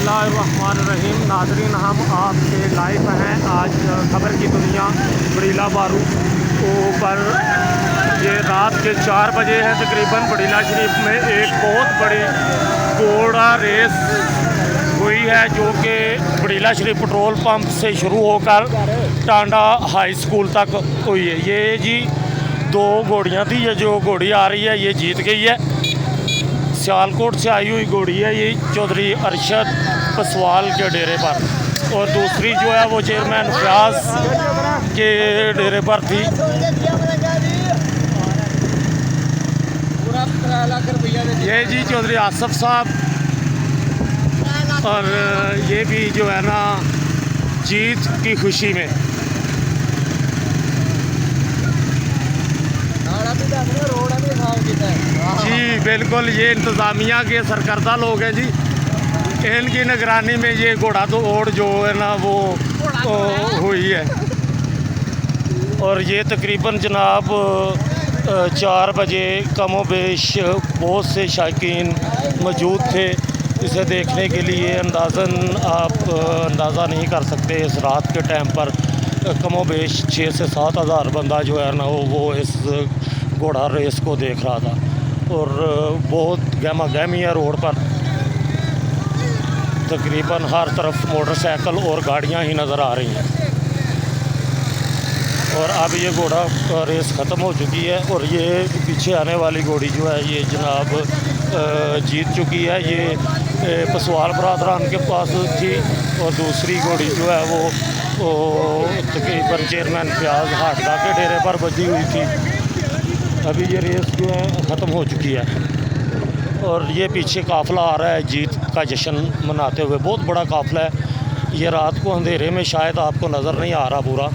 बिस्मिल्लाहिर्रहमानिर्रहीम। नाज़रीन, हम आपसे लाइव हैं आज खबर की दुनिया बड़ीला बारू पर। ये रात के 4 बजे है तकरीबन। बड़ीला शरीफ में एक बहुत बड़ी घोड़ा रेस हुई है जो कि बड़ीला शरीफ पेट्रोल पंप से शुरू होकर टांडा हाई स्कूल तक हुई है। ये जी 2 घोड़ियाँ थी। ये जो घोड़ी आ रही है ये जीत गई है। सियालकोट से आई हुई घोड़ी है ये चौधरी अरशद पसवाल के डेरे पर, और दूसरी जो है वो चेयरमैन फयाज के डेरे पर थी। ये जी चौधरी आसफ साहब, और ये भी जो है ना जीत की खुशी में। जी बिल्कुल, ये इंतज़ामिया के सरकर्दा लोग हैं जी। इनकी निगरानी में ये घोड़ा दौड़ जो है ना वो हुई है। और ये तकरीबन जनाब 4 बजे कमो बेश बहुत से शायकीन मौजूद थे इसे देखने के लिए। अंदाज़न आप अंदाज़ा नहीं कर सकते, इस रात के टाइम पर कमो बेश 6 से 7 हज़ार बंदा जो है ना वो इस घोड़ा रेस को देख रहा था। और बहुत गहमा गहमी है रोड पर। तकरीबन हर तरफ मोटरसाइकिल और गाड़ियां ही नज़र आ रही हैं। और अब ये घोड़ा रेस ख़त्म हो चुकी है और ये पीछे आने वाली घोड़ी जो है ये जनाब जीत चुकी है। ये पसवाल बरादरान के पास थी, और दूसरी घोड़ी जो है वो तकरीबन चेयरमैन फयाज हाटदा के डेरे पर बजी हुई थी। अभी ये रेस जो है ख़त्म हो चुकी है और ये पीछे काफ़िला आ रहा है जीत का जश्न मनाते हुए। बहुत बड़ा काफ़िला है। ये रात को अंधेरे में शायद आपको नज़र नहीं आ रहा पूरा।